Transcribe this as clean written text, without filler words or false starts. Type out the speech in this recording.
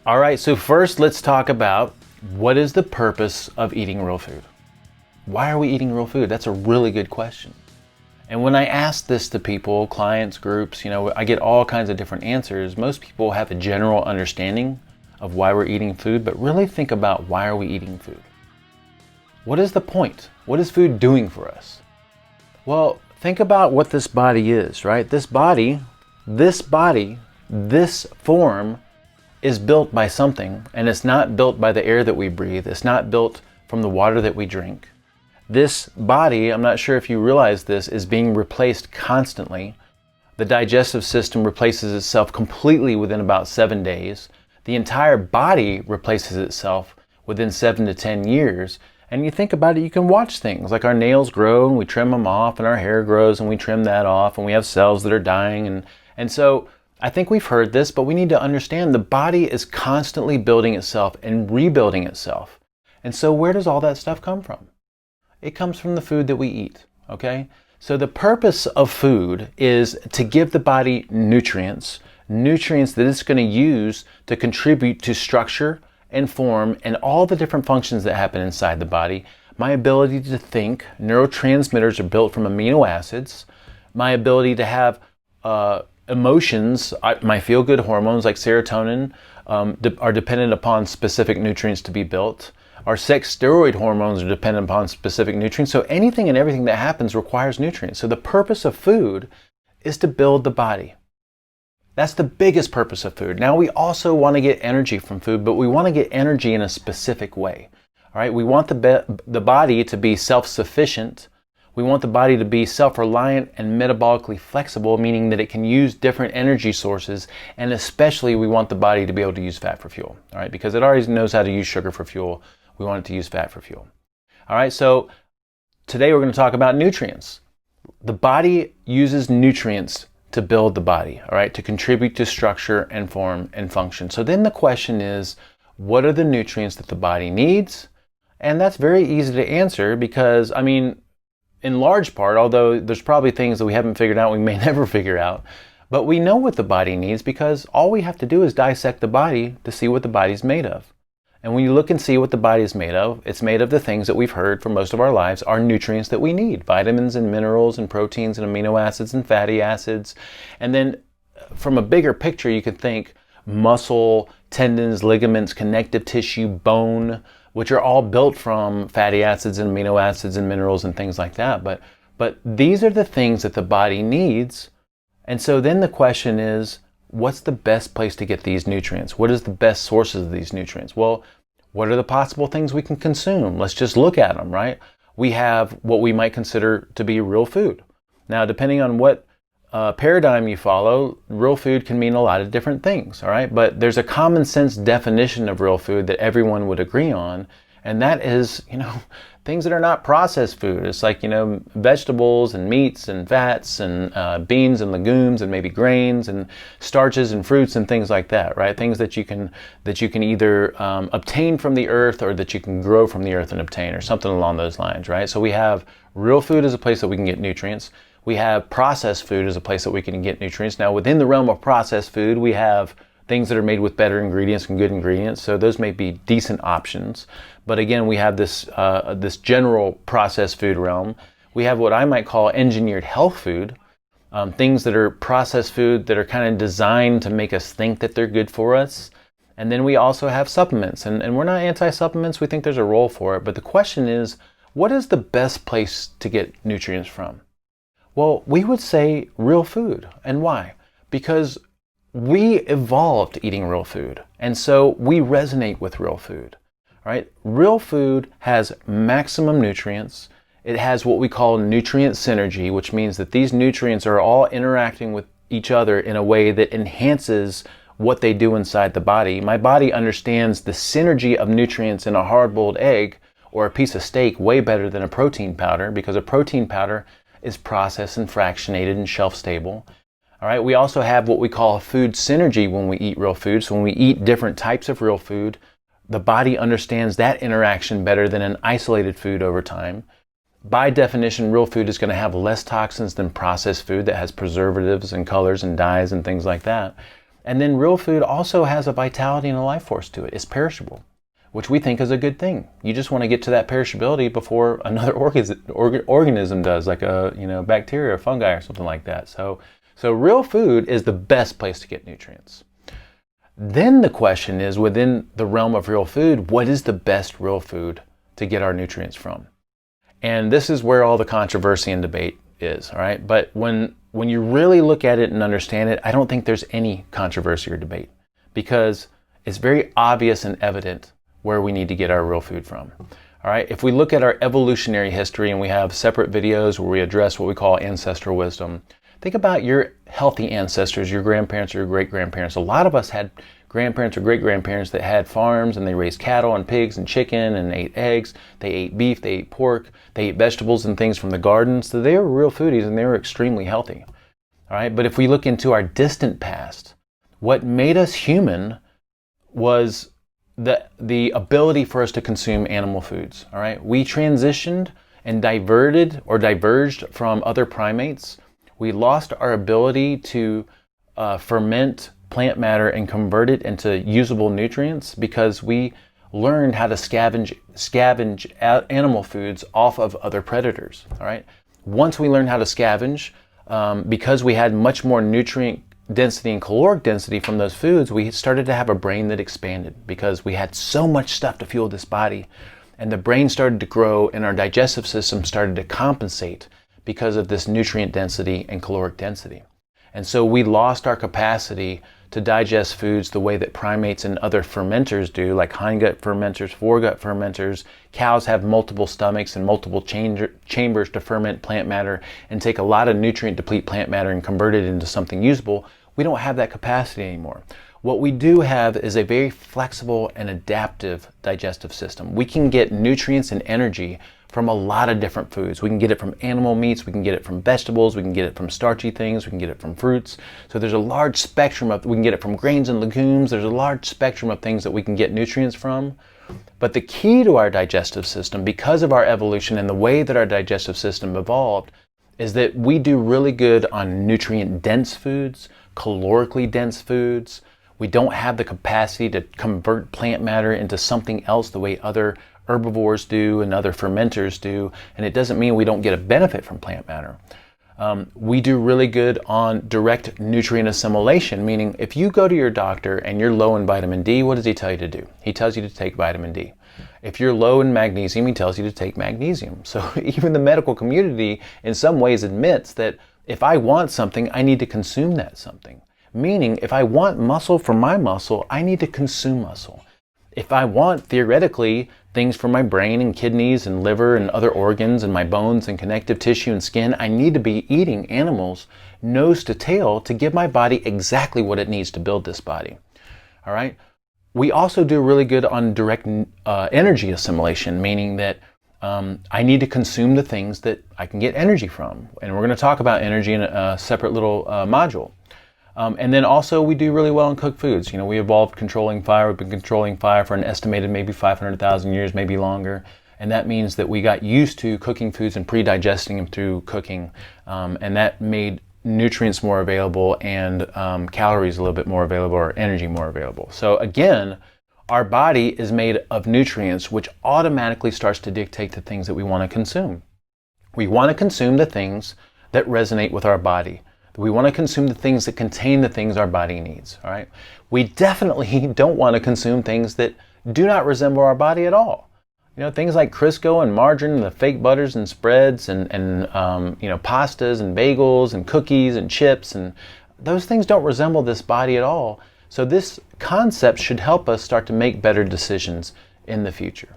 All right, so first let's talk about what is the purpose of eating real food? Why are we eating real food? That's a really good question. And when I ask this to people, clients, groups, I get all kinds of different answers. Most people have a general understanding of why we're eating food, but really think about, why are we eating food? What is the point? What is food doing for us? Well, think about what this body is, right? This form is built by something, and it's not built by the air that we breathe. It's not built from the water that we drink. This body, I'm not sure if you realize this, is being replaced constantly. The digestive system replaces itself completely within about 7 days. The entire body replaces itself within 7 to 10 years. And you think about it, you can watch things like our nails grow and we trim them off, and our hair grows and we trim that off, and we have cells that are dying. And so I think we've heard this, but we need to understand the body is constantly building itself and rebuilding itself. And so where does all that stuff come from? It comes from the food that we eat, okay? So the purpose of food is to give the body nutrients that it's going to use to contribute to structure and form and all the different functions that happen inside the body. My ability to think, neurotransmitters are built from amino acids. My ability to have emotions, my feel-good hormones like serotonin are dependent upon specific nutrients to be built. Our sex steroid hormones are dependent upon specific nutrients. So anything and everything that happens requires nutrients. So the purpose of food is to build the body. That's the biggest purpose of food. Now, we also want to get energy from food, but we want to get energy in a specific way. All right, we want the body to be self-sufficient. We want the body to be self-reliant and metabolically flexible, meaning that it can use different energy sources, and especially we want the body to be able to use fat for fuel, all right? Because it already knows how to use sugar for fuel. We want it to use fat for fuel. All right, so today we're going to talk about nutrients. The body uses nutrients to build the body, all right, to contribute to structure and form and function. So then the question is, what are the nutrients that the body needs? And that's very easy to answer because, in large part, although there's probably things that we haven't figured out, we may never figure out, but we know what the body needs because all we have to do is dissect the body to see what the body's made of. And when you look and see what the body is made of, it's made of the things that we've heard for most of our lives are nutrients that we need: vitamins and minerals and proteins and amino acids and fatty acids. And then from a bigger picture, you could think muscle, tendons, ligaments, connective tissue, bone, which are all built from fatty acids and amino acids and minerals and things like that. But these are the things that the body needs. And so then the question is, what's the best place to get these nutrients? What is the best sources of these nutrients? Well, what are the possible things we can consume? Let's just look at them, right? We have what we might consider to be real food. Now, depending on what paradigm you follow, real food can mean a lot of different things, all right? But there's a common sense definition of real food that everyone would agree on, and that is, things that are not processed food. It's like, vegetables and meats and fats and beans and legumes and maybe grains and starches and fruits and things like that, right? Things that you can either obtain from the earth or that you can grow from the earth and obtain, or something along those lines, right? So we have real food as a place that we can get nutrients. We have processed food as a place that we can get nutrients. Now, within the realm of processed food, we have things that are made with better ingredients and good ingredients. So those may be decent options. But again, we have this general processed food realm. We have what I might call engineered health food, things that are processed food that are kind of designed to make us think that they're good for us. And then we also have supplements. And we're not anti-supplements. We think there's a role for it. But the question is, what is the best place to get nutrients from? Well, we would say real food. And why? Because we evolved eating real food. And so we resonate with real food, right? Real food has maximum nutrients. It has what we call nutrient synergy, which means that these nutrients are all interacting with each other in a way that enhances what they do inside the body. My body understands the synergy of nutrients in a hard-boiled egg or a piece of steak way better than a protein powder, because a protein powder is processed and fractionated and shelf-stable. All right, we also have what we call food synergy when we eat real food. So when we eat different types of real food, the body understands that interaction better than an isolated food over time. By definition, real food is going to have less toxins than processed food that has preservatives and colors and dyes and things like that. And then real food also has a vitality and a life force to it. It's perishable, which we think is a good thing. You just want to get to that perishability before another organism does, like a bacteria or fungi or something like that. So real food is the best place to get nutrients. Then the question is, within the realm of real food, what is the best real food to get our nutrients from? And this is where all the controversy and debate is, all right? But when you really look at it and understand it, I don't think there's any controversy or debate, because it's very obvious and evident where we need to get our real food from. All right, if we look at our evolutionary history, and we have separate videos where we address what we call ancestral wisdom, think about your healthy ancestors, your grandparents or your great-grandparents. A lot of us had grandparents or great-grandparents that had farms, and they raised cattle and pigs and chicken and ate eggs. They ate beef, they ate pork, they ate vegetables and things from the garden. So they were real foodies, and they were extremely healthy. All right, but if we look into our distant past, what made us human was the ability for us to consume animal foods. All right, we transitioned and diverged from other primates. We lost our ability to ferment plant matter and convert it into usable nutrients because we learned how to scavenge animal foods off of other predators. All right, once we learned how to scavenge, because we had much more nutrient density and caloric density from those foods, we started to have a brain that expanded because we had so much stuff to fuel this body, and the brain started to grow, and our digestive system started to compensate because of this nutrient density and caloric density. And so we lost our capacity to digest foods the way that primates and other fermenters do, like hindgut fermenters, foregut fermenters. Cows have multiple stomachs and multiple chambers to ferment plant matter and take a lot of nutrient deplete plant matter and convert it into something usable. We don't have that capacity anymore. What we do have is a very flexible and adaptive digestive system. We can get nutrients and energy from a lot of different foods. We can get it from animal meats, we can get it from vegetables, we can get it from starchy things, we can get it from fruits. So there's a large spectrum we can get it from grains and legumes. There's a large spectrum of things that we can get nutrients from. But the key to our digestive system, because of our evolution and the way that our digestive system evolved, is that we do really good on nutrient dense foods, calorically dense foods. We don't have the capacity to convert plant matter into something else the way other herbivores do and other fermenters do, and it doesn't mean we don't get a benefit from plant matter. We do really good on direct nutrient assimilation, meaning if you go to your doctor and you're low in vitamin D, what does he tell you to do? He tells you to take vitamin D. If you're low in magnesium, he tells you to take magnesium. So even the medical community in some ways admits that if I want something, I need to consume that something. Meaning, if I want muscle for my muscle, I need to consume muscle. If I want, theoretically, things for my brain and kidneys and liver and other organs and my bones and connective tissue and skin, I need to be eating animals nose to tail to give my body exactly what it needs to build this body. All right. We also do really good on direct energy assimilation, meaning that I need to consume the things that I can get energy from. And we're going to talk about energy in a separate little module. And then also we do really well in cooked foods. You know, we evolved controlling fire. We've been controlling fire for an estimated maybe 500,000 years, maybe longer. And that means that we got used to cooking foods and pre-digesting them through cooking. And that made nutrients more available and calories a little bit more available, or energy more available. So again, our body is made of nutrients, which automatically starts to dictate the things that we want to consume. We want to consume the things that resonate with our body. We want to consume the things that contain the things our body needs, all right? We definitely don't want to consume things that do not resemble our body at all. You know, things like Crisco and margarine and the fake butters and spreads and pastas and bagels and cookies and chips, and those things don't resemble this body at all. So this concept should help us start to make better decisions in the future.